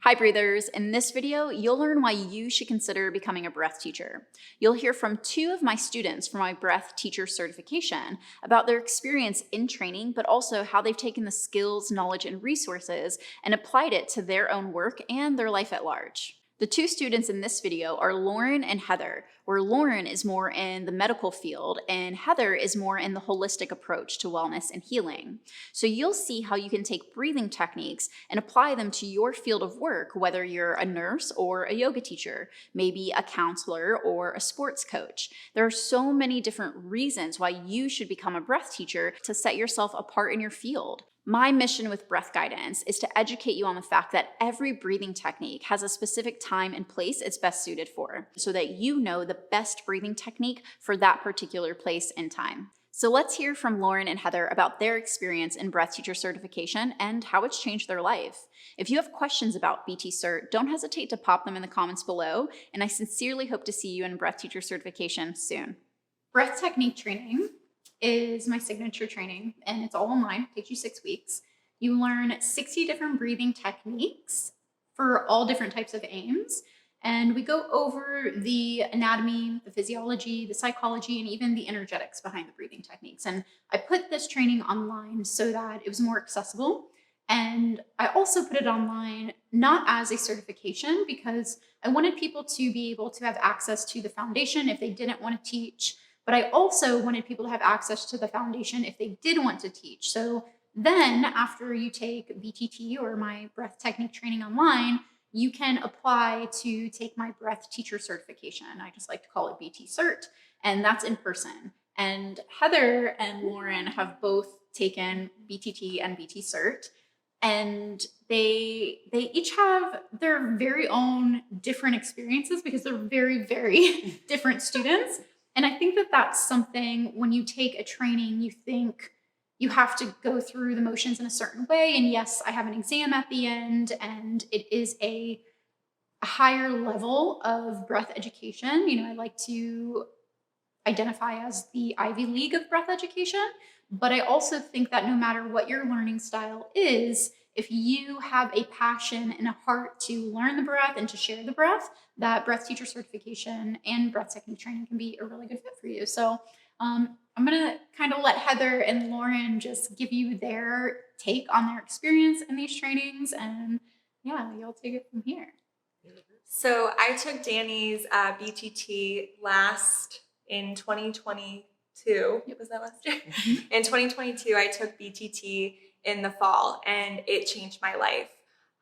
Hi breathers, in this video, you'll learn why you should consider becoming a breath teacher. You'll hear from two of my students from my breath teacher certification about their experience in training, but also how they've taken the skills, knowledge, and resources and applied it to their own work and their life at large. The two students in this video are Lauren and Heather, where Lauren is more in the medical field and Heather is more in the holistic approach to wellness and healing. So you'll see how you can take breathing techniques and apply them to your field of work, whether you're a nurse or a yoga teacher, maybe a counselor or a sports coach. There are so many different reasons why you should become a breath teacher to set yourself apart in your field. My mission with breath guidance is to educate you on the fact that every breathing technique has a specific time and place it's best suited for, so that you know the best breathing technique for that particular place and time. So let's hear from Lauren and Heather about their experience in breath teacher certification and how it's changed their life. If you have questions about BTCert, don't hesitate to pop them in the comments below, and I sincerely hope to see you in breath teacher certification soon. Breath technique training is my signature training, and it's all online. It takes you 6 weeks. You learn 60 different breathing techniques for all different types of aims. And we go over the anatomy, the physiology, the psychology, and even the energetics behind the breathing techniques. And I put this training online so that it was more accessible. And I also put it online not as a certification because I wanted people to be able to have access to the foundation if they didn't want to teach. But I also wanted people to have access to the foundation if they did want to teach. So then after you take BTT or my breath technique training online, you can apply to take my breath teacher certification. I just like to call it BTCert, and that's in person. And Heather and Lauren have both taken BTT and BTCert, and they each have their very own different experiences because they're very, very different students. And I think that that's something when you take a training, you think you have to go through the motions in a certain way. And yes, I have an exam at the end, and it is a higher level of breath education. You know, I like to identify as the Ivy League of breath education, but I also think that no matter what your learning style is, if you have a passion and a heart to learn the breath and to share the breath, that breath teacher certification and breath technique training can be a really good fit for you. So I'm gonna kind of let Heather and Lauren just give you their take on their experience in these trainings, and yeah, you'll take it from here. So I took Danny's BTT in 2022. Was that last year? In 2022, I took BTT in the fall, and it changed my life.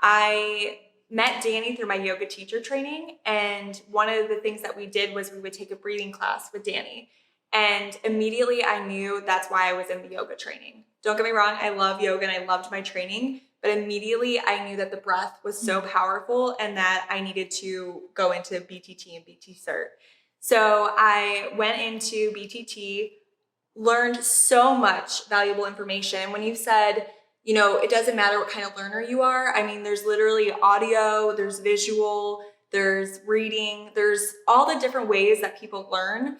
I met Danny through my yoga teacher training, and one of the things that we did was we would take a breathing class with Danny, and immediately I knew that's why I was in the yoga training. Don't get me wrong, I love yoga and I loved my training, but immediately I knew that the breath was so powerful and that I needed to go into BTT and BTCert. So I went into BTT, learned so much valuable information. When you said, you know, it doesn't matter what kind of learner you are. I mean, there's literally audio, there's visual, there's reading, there's all the different ways that people learn.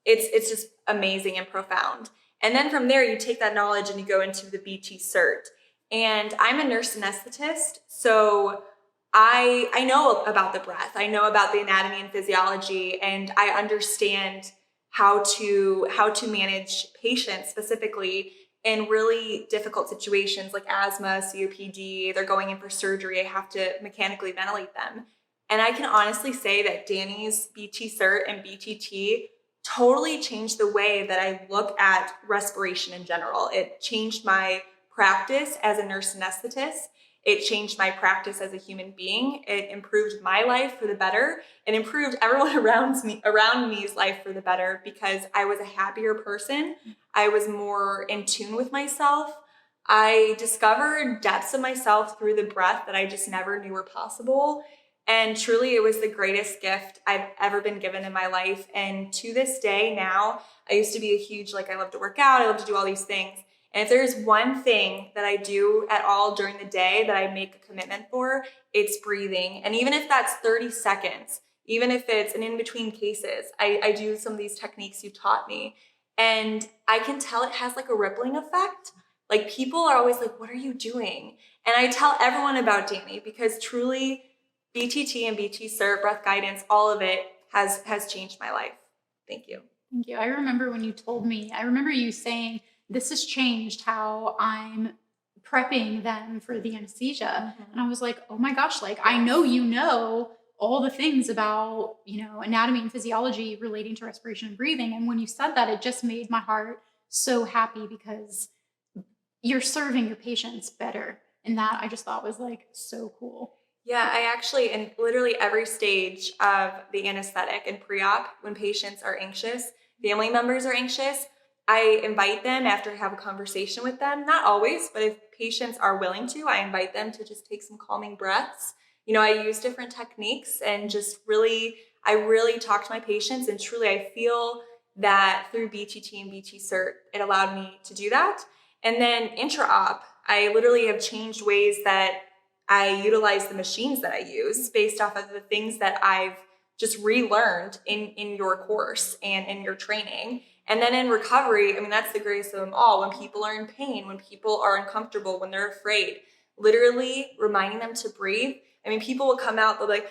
It's just amazing and profound. And then from there, you take that knowledge and you go into the BTCert. And I'm a nurse anesthetist, so I know about the breath. I know about the anatomy and physiology, and I understand how to manage patients specifically in really difficult situations like asthma, COPD. They're going in for surgery. I have to mechanically ventilate them. And I can honestly say that Danny's BTCert and BTT totally changed the way that I look at respiration in general. It changed my practice as a nurse anesthetist. It changed my practice as a human being. It improved my life for the better and improved everyone around me's life for the better because I was a happier person. I was more in tune with myself. I discovered depths of myself through the breath that I just never knew were possible. And truly, it was the greatest gift I've ever been given in my life. And to this day now, I used to be a huge, I love to work out. I love to do all these things. And if there's one thing that I do at all during the day that I make a commitment for, it's breathing. And even if that's 30 seconds, even if it's an in-between cases, I do some of these techniques you taught me. And I can tell it has like a rippling effect. Like people are always like, what are you doing? And I tell everyone about Danny because truly BTT and BTCert, breath guidance, all of it has changed my life. Thank you. Thank you. I remember when you told me, I remember you saying, this has changed how I'm prepping them for the anesthesia. And I was like, oh my gosh, like I know you know all the things about, anatomy and physiology relating to respiration and breathing. And when you said that, it just made my heart so happy because you're serving your patients better. And that I just thought was like so cool. Yeah, I actually, in literally every stage of the anesthetic and pre-op, when patients are anxious, family members are anxious, I invite them after I have a conversation with them. Not always, but if patients are willing to, I invite them to just take some calming breaths. I use different techniques and I really talk to my patients, and truly I feel that through BTT and BTCert, it allowed me to do that. And then intra-op, I literally have changed ways that I utilize the machines that I use based off of the things that I've just relearned in your course and in your training. And then in recovery, that's the greatest of them all. When people are in pain, when people are uncomfortable, when they're afraid, literally reminding them to breathe. People will come out, they'll be like,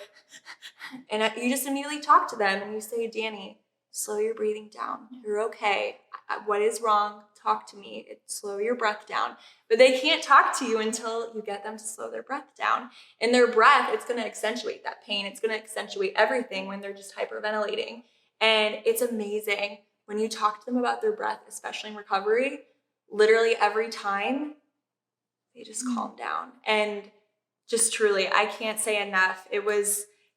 and you just immediately talk to them and you say, Danny, slow your breathing down. You're okay. What is wrong? Talk to me. Slow your breath down. But they can't talk to you until you get them to slow their breath down. And their breath, it's going to accentuate that pain. It's going to accentuate everything when they're just hyperventilating. And it's amazing when you talk to them about their breath, especially in recovery, literally every time they just calm down. And just truly, I can't say enough.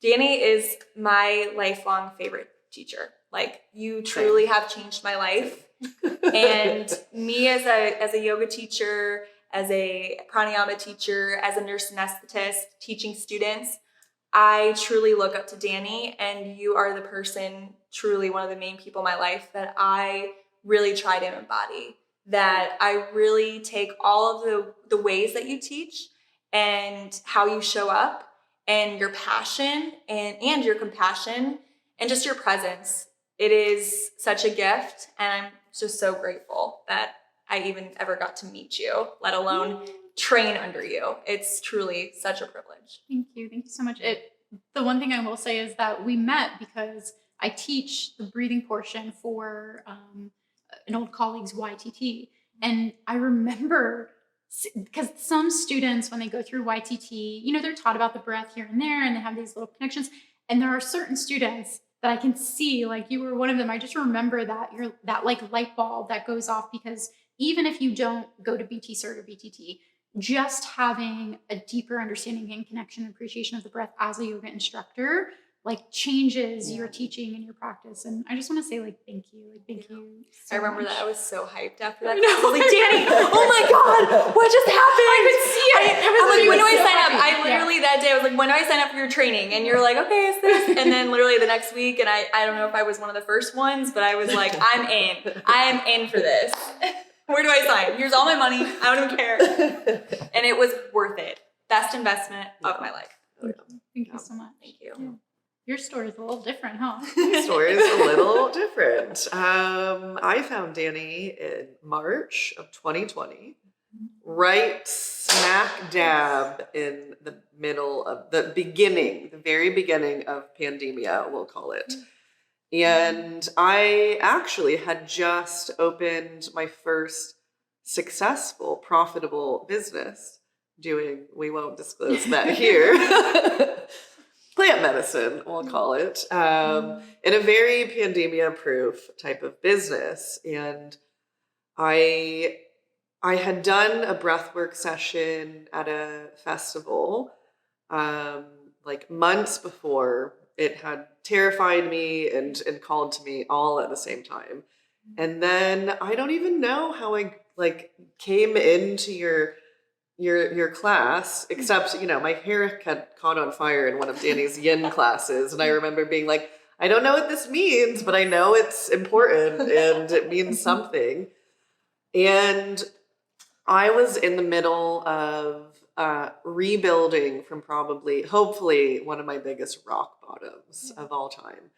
Danny is my lifelong favorite teacher. Like, you truly have changed my life. And me as a yoga teacher, as a pranayama teacher, as a nurse anesthetist teaching students, I truly look up to Danny, and you are the person, truly one of the main people in my life that I really try to embody, that I really take all of the ways that you teach and how you show up and your passion and your compassion and just your presence. It is such a gift, and I'm just so grateful that I even ever got to meet you, let alone train under you. It's truly such a privilege. Thank you. Thank you so much. The one thing I will say is that we met because I teach the breathing portion for an old colleague's YTT. And I remember, because some students, when they go through YTT, they're taught about the breath here and there, and they have these little connections. And there are certain students that I can see, like you were one of them. I just remember that that like light bulb that goes off, because even if you don't go to BTCert or BTT, just having a deeper understanding and connection and appreciation of the breath as a yoga instructor, like, changes your teaching and your practice. And I just want to say, like, thank you. Thank you so I remember much. that. I was so hyped after that. I was like, Danny, oh my God, what just happened? I could see it. I'm like, when do I sign up? I literally that day, I was like, when do I sign up for your training? And you're like, okay, it's this. And then literally the next week, and I don't know if I was one of the first ones, but I was like, I'm in. I am in for this. Where do I sign? Here's all my money. I don't even care. And it was worth it. Best investment of my life. Thank you so much. Thank you. Yeah. Your story is a little different, huh? My story is a little different. I found Danny in March of 2020, right smack dab in the middle of the very beginning of pandemia, we'll call it. And I actually had just opened my first successful, profitable business we won't disclose that here. Plant medicine, we'll call it, in a very pandemia-proof type of business. And I had done a breathwork session at a festival like months before. It had terrified me and called to me all at the same time. And then I don't even know how I came into your class, except, my hair had caught on fire in one of Danny's yin classes. And I remember being like, I don't know what this means, but I know it's important and it means something. And I was in the middle of rebuilding from hopefully, one of my biggest rock bottoms of all time.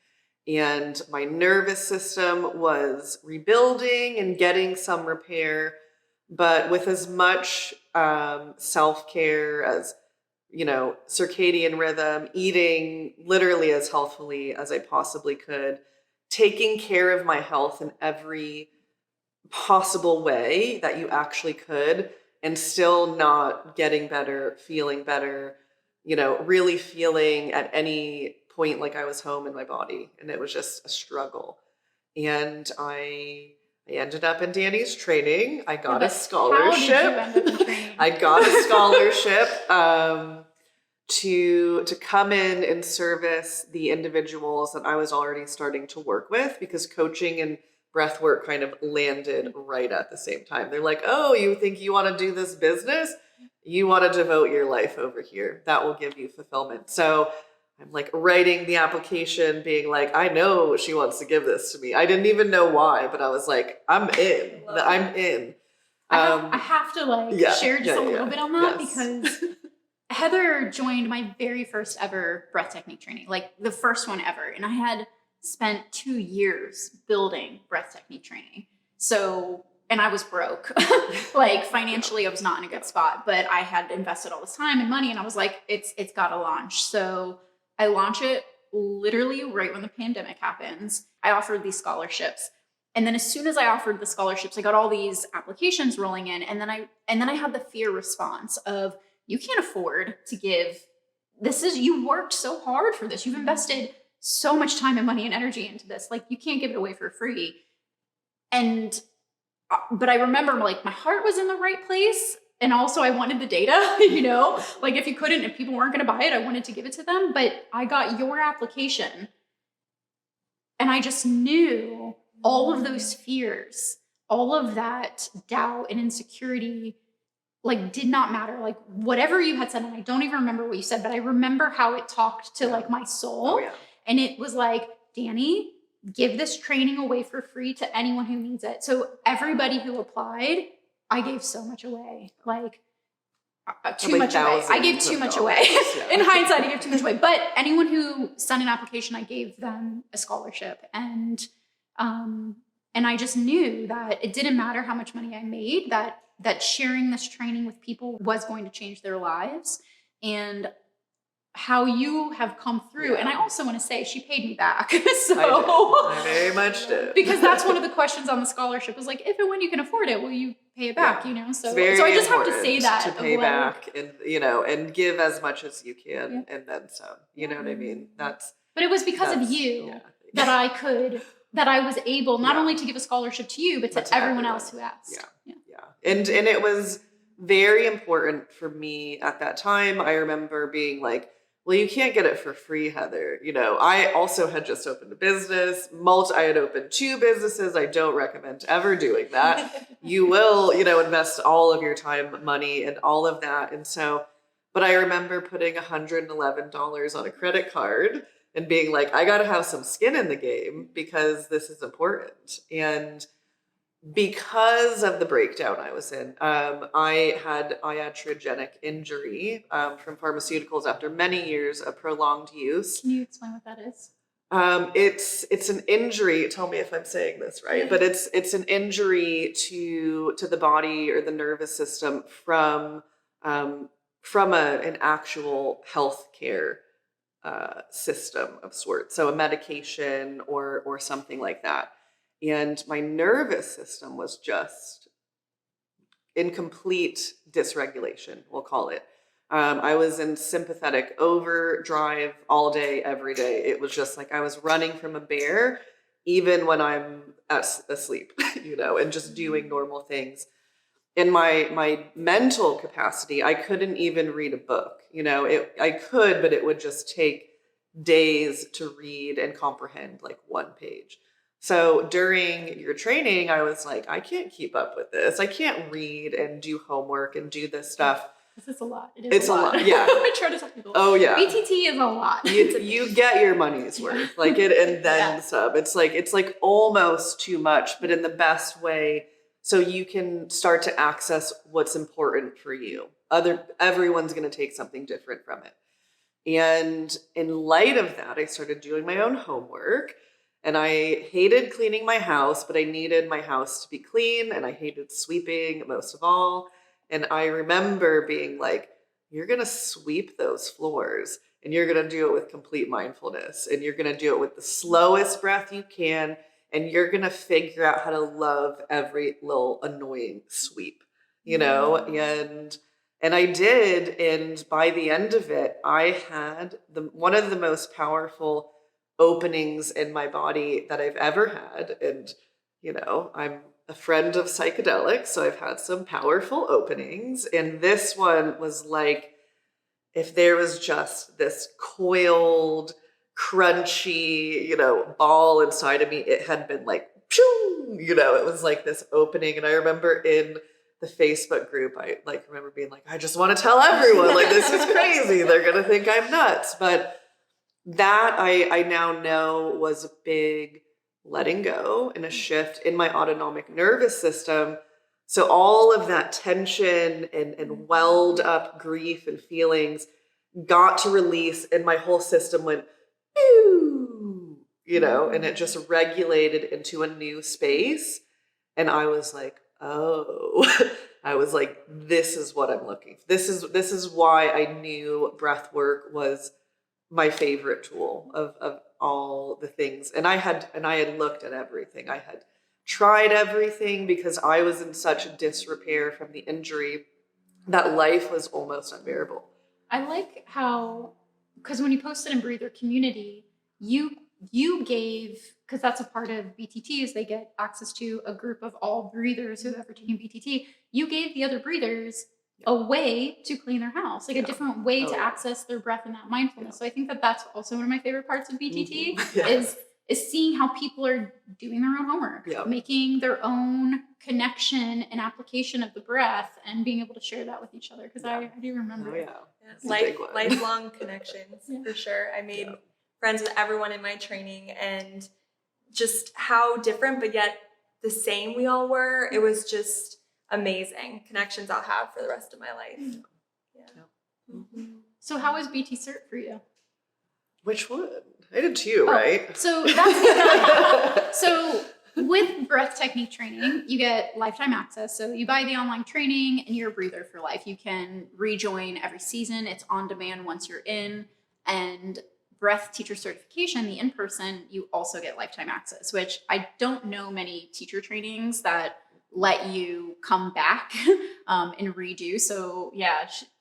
And my nervous system was rebuilding and getting some repair, but with as much self-care as, circadian rhythm, eating literally as healthfully as I possibly could, taking care of my health in every possible way that you actually could, and still not getting better, feeling better, really feeling at any point like I was home in my body. And it was just a struggle. And I ended up in Danny's training. I got a scholarship. How did you end up in training? I got a scholarship to come in and service the individuals that I was already starting to work with, because coaching and breath work kind of landed right at the same time. They're like, oh, you think you want to do this business? You want to devote your life over here. That will give you fulfillment. So I'm like writing the application, being like, I know she wants to give this to me. I didn't even know why, but I was like, I'm in. I'm in. I have to share just a little bit on that, because Heather joined my very first ever breath technique training, like the first one ever. And I had spent 2 years building breath technique training. So, and I was broke. Like financially, I was not in a good spot, but I had invested all this time and money, and I was like, it's got to launch. So I launch it literally right when the pandemic happens. I offered these scholarships. And then as soon as I offered the scholarships, I got all these applications rolling in. And then I had the fear response of, you can't afford to give, you worked so hard for this. You've invested so much time and money and energy into this. Like, you can't give it away for free. But I remember my heart was in the right place. And also I wanted the data, like if people weren't going to buy it, I wanted to give it to them. But I got your application, and I just knew all of those fears, all of that doubt and insecurity, did not matter. Like, whatever you had said, and I don't even remember what you said, but I remember how it talked to my soul. Oh, yeah. And it was like, Danny, give this training away for free to anyone who needs it. So everybody who applied, I gave so much away. Too much away. I gave too much away. Yeah. In hindsight, I gave too much away. But anyone who sent an application, I gave them a scholarship. And I just knew that it didn't matter how much money I made, that sharing this training with people was going to change their lives. And how you have come through. And I also want to say, she paid me back. So I very much did. Because that's one of the questions on the scholarship, was like, if and when you can afford it, will you pay it back? So I just have to say that, to pay back, and and give as much as you can, and then some. You know what I mean? But it was because of you that I was able not only to give a scholarship to you, but to everyone else who asked. Yeah. And it was very important for me at that time. I remember being like, well, you can't get it for free, Heather. I also had just opened a business. I had opened 2 businesses. I don't recommend ever doing that. You will, invest all of your time, money, and all of that. And so, but I remember putting $111 on a credit card and being like, I got to have some skin in the game, because this is important. And because of the breakdown I was in, I had iatrogenic injury from pharmaceuticals after many years of prolonged use. Can you explain what that is? It's an injury. Tell me if I'm saying this right, but it's an injury to the body or the nervous system from an actual healthcare system of sorts. So a medication or something like that. And my nervous system was just in complete dysregulation, we'll call it. I was in sympathetic overdrive all day, every day. It was just like I was running from a bear, even when I'm asleep, and just doing normal things. In my mental capacity, I couldn't even read a book. I could, but it would just take days to read and comprehend one page. So during your training, I was like, I can't keep up with this. I can't read and do homework and do this stuff. This is a lot. It's a lot. Yeah. I try to tell people. Oh yeah. BTT is a lot. You get your money's worth, and then some. It's like almost too much, but in the best way, so you can start to access what's important for you. Everyone's going to take something different from it. And in light of that, I started doing my own homework. And I hated cleaning my house, but I needed my house to be clean, and I hated sweeping most of all. And I remember being like, you're going to sweep those floors and you're going to do it with complete mindfulness and you're going to do it with the slowest breath you can. And you're going to figure out how to love every little annoying sweep, you know? And I did. And by the end of it, I had one of the most powerful openings in my body that I've ever had. And, you know, I'm a friend of psychedelics, so I've had some powerful openings. And this one was like, if there was just this coiled, crunchy, you know, ball inside of me, it had been like, phew, you know, it was like this opening. And I remember in the Facebook group, I like remember being like, I just want to tell everyone, like, this is crazy. They're going to think I'm nuts. But that I now know was a big letting go and a shift in my autonomic nervous system. So all of that tension and welled up grief and feelings got to release, and my whole system went, pew, you know, and it just regulated into a new space. And I was like, oh, I was like, this is what I'm looking for. This is why I knew breath work was my favorite tool of all the things. And I had looked at everything. I had tried everything because I was in such disrepair from the injury that life was almost unbearable. I like how, because when you posted in Breather Community, you gave, because that's a part of BTT, is they get access to a group of all breathers who have ever taken BTT. You gave the other breathers a way to clean their house, like a different way to access their breath and that mindfulness. So I think that that's also one of my favorite parts of BTT is seeing how people are doing their own homework, making their own connection and application of the breath, and being able to share that with each other. Because I do remember lifelong connections for sure. I made friends with everyone in my training, and just how different but yet the same we all were. It was just amazing connections I'll have for the rest of my life. So how was BTCert for you? Which one? I did two, right? So that's so with breath technique training, you get lifetime access. So you buy the online training and you're a breather for life. You can rejoin every season. It's on demand once you're in. And breath teacher certification, the in-person, you also get lifetime access, which I don't know many teacher trainings that let you come back and redo. So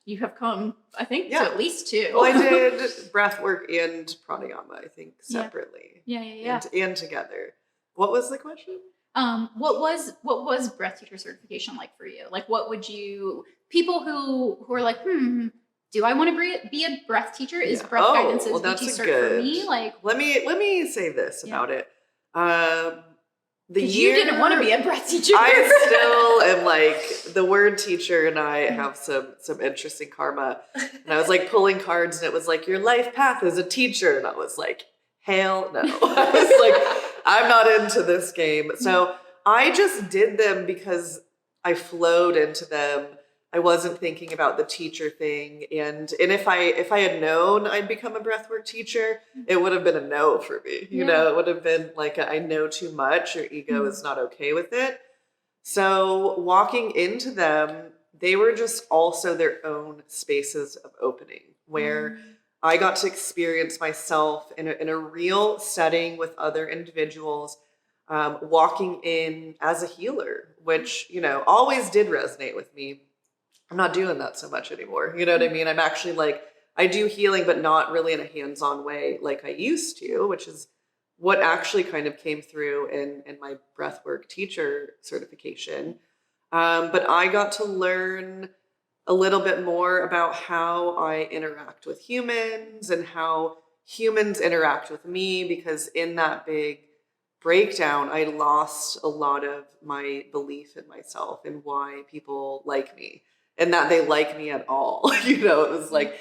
you have come, I think, to at least two. Well, I did breath work and pranayama, I think, separately. And together. What was the question? What was breath teacher certification like for you? Like, what would you, people who are like, do I want to be a breath teacher? Is breath guidance is BTCert for me? Like, let me say this about it. Because you didn't want to be a breath teacher. I still am like, the word teacher and I have some interesting karma. And I was like pulling cards and it was like, your life path is a teacher. And I was like, hell no. I was like, I'm not into this game. So I just did them because I flowed into them. I wasn't thinking about the teacher thing. And if I had known I'd become a breathwork teacher, it would have been a no for me. You know, it would have been like, I know too much. Your ego is not okay with it. So walking into them, they were just also their own spaces of opening where I got to experience myself in a real setting with other individuals, walking in as a healer, which, you know, always did resonate with me. I'm not doing that so much anymore. You know what I mean? I'm actually like, I do healing, but not really in a hands-on way like I used to, which is what actually kind of came through in my breathwork teacher certification. But I got to learn a little bit more about how I interact with humans and how humans interact with me, because in that big breakdown, I lost a lot of my belief in myself and why people like me. And that they like me at all. You know, it was like,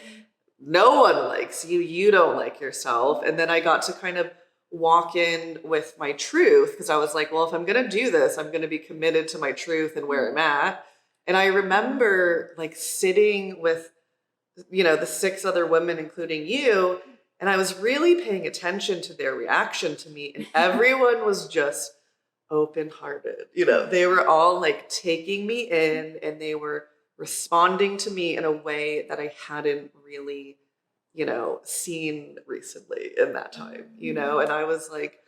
no one likes you. You don't like yourself. And then I got to kind of walk in with my truth, because I was like, well, if I'm going to do this, I'm going to be committed to my truth and where I'm at. And I remember like sitting with, you know, the 6 other women, including you, and I was really paying attention to their reaction to me. And everyone was just open-hearted. You know, they were all like taking me in, and they were responding to me in a way that I hadn't really, seen recently in that time, and I was like,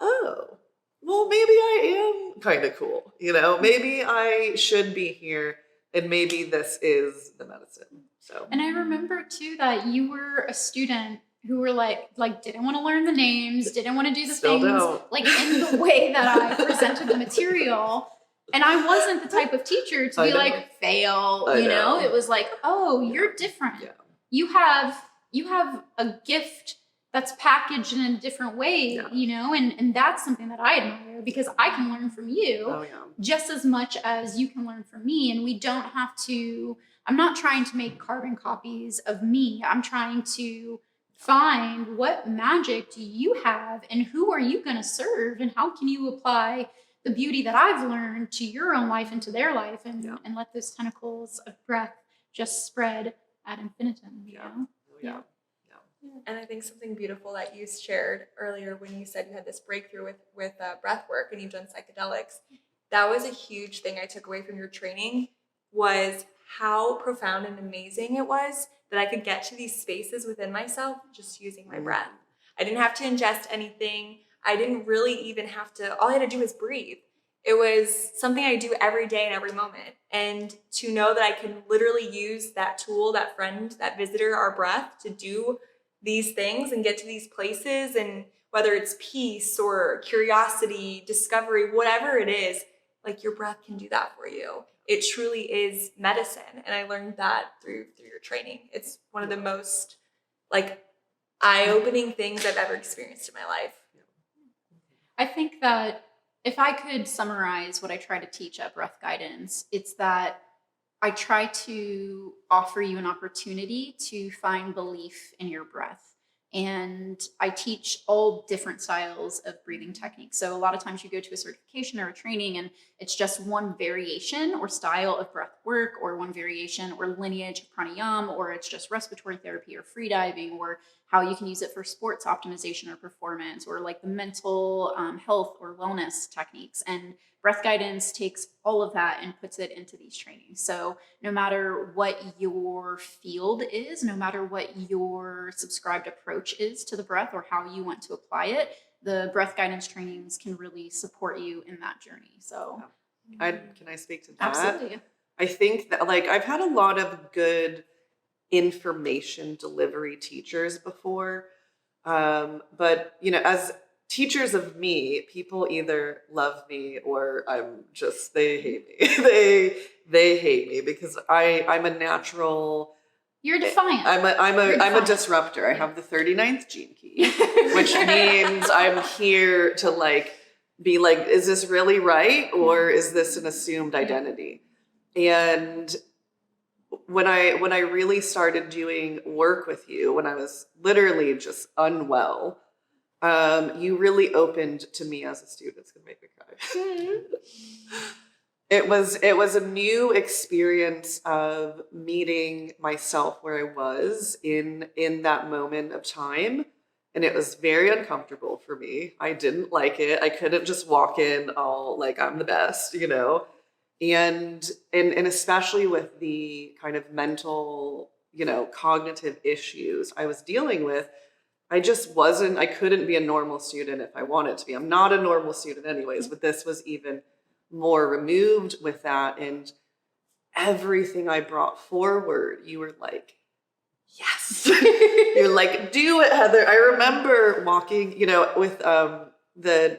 oh, well, maybe I am kind of cool, maybe I should be here, and maybe this is the medicine. So, And I remember too that you were a student who were like didn't want to learn the names, didn't want to do the Still things don't. like in the way that I presented the material. And I wasn't the type of teacher to I be know. like, fail, I know. It was like, oh, you're different. Yeah. You have a gift that's packaged in a different way, Yeah. and that's something that I admire, because I can learn from you Oh, yeah. just as much as you can learn from me. And we don't have to, I'm not trying to make carbon copies of me. I'm trying to find what magic do you have, and who are you going to serve, and how can you apply the beauty that I've learned to your own life and to their life, and let those tentacles of breath just spread ad infinitum, you know? Oh, yeah. And I think something beautiful that you shared earlier when you said you had this breakthrough with breath work and you've done psychedelics, that was a huge thing I took away from your training, was how profound and amazing it was that I could get to these spaces within myself just using my breath. I didn't have to ingest anything. I didn't really even have to, all I had to do was breathe. It was something I do every day and every moment. And to know that I can literally use that tool, that friend, that visitor, our breath, to do these things and get to these places, and whether it's peace or curiosity, discovery, whatever it is, like your breath can do that for you. It truly is medicine. And I learned that through your training. It's one of the most like eye-opening things I've ever experienced in my life. I think that if I could summarize what I try to teach at Breath Guidance, it's that I try to offer you an opportunity to find belief in your breath. And I teach all different styles of breathing techniques. So a lot of times you go to a certification or a training and it's just one variation or style of breath work, or one variation or lineage of pranayama, or it's just respiratory therapy or free diving, or how you can use it for sports optimization or performance, or like the mental health or wellness techniques. And Breath Guidance takes all of that and puts it into these trainings. So no matter what your field is, no matter what your subscribed approach is to the breath or how you want to apply it, the Breath Guidance trainings can really support you in that journey. So Can I speak to that? absolutely. I think that I've had a lot of good information delivery teachers before. But as teachers of me, people either love me or they hate me. they hate me because I'm a natural. You're defiant. I'm a disruptor. I have the 39th gene key, which means I'm here to be like, is this really right? Or is this an assumed identity? And when I really started doing work with you, when I was literally just unwell, you really opened to me as a student. It's gonna make me cry. It was a new experience of meeting myself where I was in that moment of time. And it was very uncomfortable for me. I didn't like it. I couldn't just walk in all like I'm the best, And especially with the kind of mental, cognitive issues I was dealing with, I couldn't be a normal student if I wanted to be. I'm not a normal student anyways, but this was even more removed with that. And everything I brought forward, you were like, yes. You're like, do it, Heather. I remember walking, with the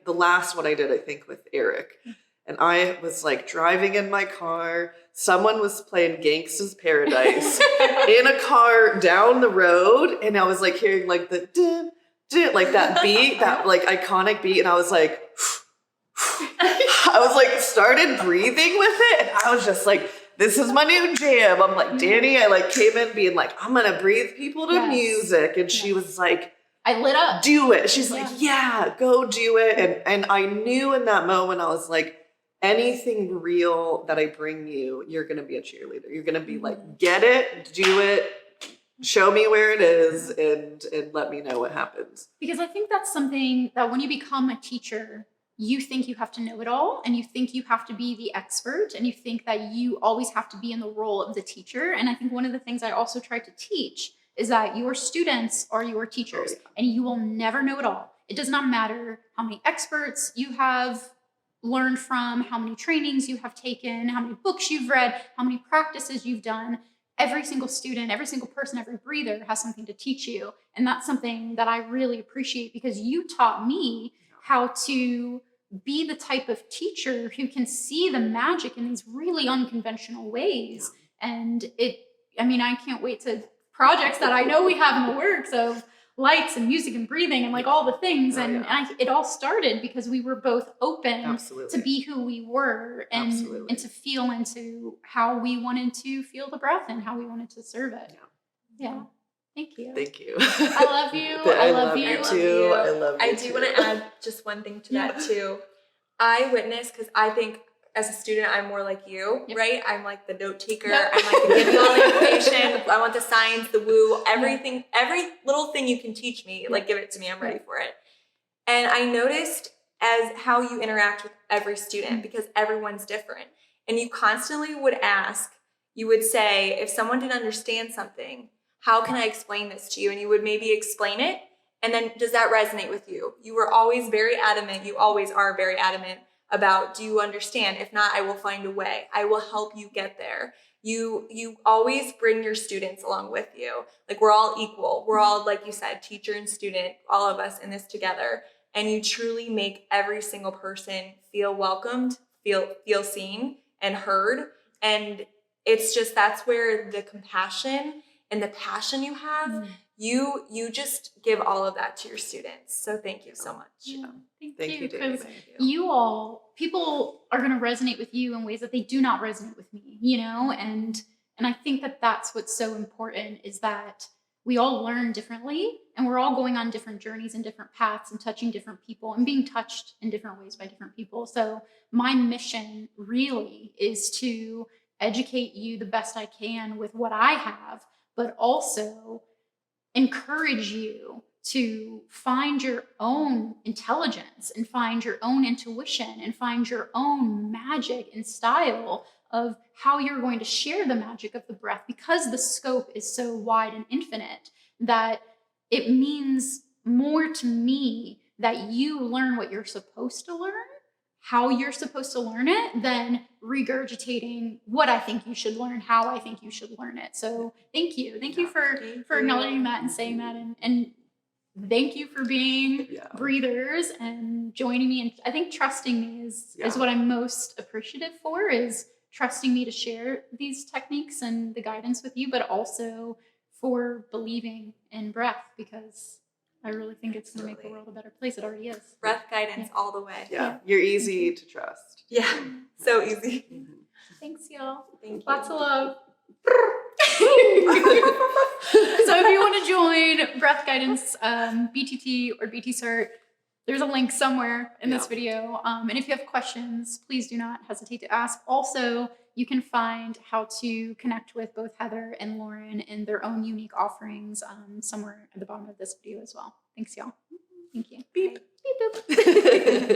last one I did, I think, with Eric. And I was driving in my car. Someone was playing Gangsta's Paradise in a car down the road. And I was hearing the dun, dun, that beat, that iconic beat. And I was started breathing with it. And I was just this is my new jam. I'm like, Danny, I came in being I'm going to breathe people to music. And she was I lit up. Do it. She's yeah, go do it. And I knew in that moment, I was anything real that I bring you, you're going to be a cheerleader. You're going to be get it, do it, show me where it is, and let me know what happens. Because I think that's something that when you become a teacher, you think you have to know it all, and you think you have to be the expert, and you think that you always have to be in the role of the teacher. And I think one of the things I also try to teach is that your students are your teachers, and you will never know it all. It does not matter how many experts you have learned from, how many trainings you have taken, how many books you've read, how many practices you've done. Every single student, every single person, every breather has something to teach you. And that's something that I really appreciate, because you taught me how to be the type of teacher who can see the magic in these really unconventional ways. And I can't wait to projects that I know we have in the works of lights and music and breathing and like all the things. It all started because we were both open to be who we were and to feel into how we wanted to feel the breath and how we wanted to serve it. Yeah. Thank you. Thank you. I love you. I love you too. I love you I do want to add just one thing to that too. I witness, because I think as a student, I'm more like you, right? I'm like the note taker. I'm like, give me all the information. I want the science, the woo, everything, every little thing you can teach me, like give it to me. I'm ready for it. And I noticed as how you interact with every student, because everyone's different. And you constantly would ask, you would say, if someone didn't understand something, how can I explain this to you? And you would maybe explain it. And then does that resonate with you? You were always very adamant. You always are very adamant about, do you understand? If not, I will find a way. I will help you get there. You always bring your students along with you. Like, we're all equal. We're all, like you said, teacher and student, all of us in this together. And you truly make every single person feel welcomed, feel seen and heard. And it's just, that's where the compassion and the passion you have, you just give all of that to your students. So thank you so much. Yeah. Thank you, Dave. People are going to resonate with you in ways that they do not resonate with me, and I think that that's what's so important, is that we all learn differently, and we're all going on different journeys and different paths and touching different people and being touched in different ways by different people. So my mission really is to educate you the best I can with what I have, but also encourage you to find your own intelligence and find your own intuition and find your own magic and style of how you're going to share the magic of the breath, because the scope is so wide and infinite that it means more to me that you learn what you're supposed to learn, how you're supposed to learn it, than regurgitating what I think you should learn, how I think you should learn it. So thank you. Thank you for acknowledging that and saying that. And thank you for being breathers and joining me. And I think trusting me is what I'm most appreciative for, is trusting me to share these techniques and the guidance with you, but also for believing in breath, because I really think it's going to make the world a better place. It already is. Breath guidance all the way. Yeah. You're easy to trust. Yeah. So easy. Thanks, y'all. Thank you. Lots of love. So if you want to join breath guidance, BTT or BTCert, there's a link somewhere in this video. And if you have questions, please do not hesitate to ask. Also, you can find how to connect with both Heather and Lauren in their own unique offerings somewhere at the bottom of this video as well. Thanks, y'all. Thank you. Beep. Beep, boop.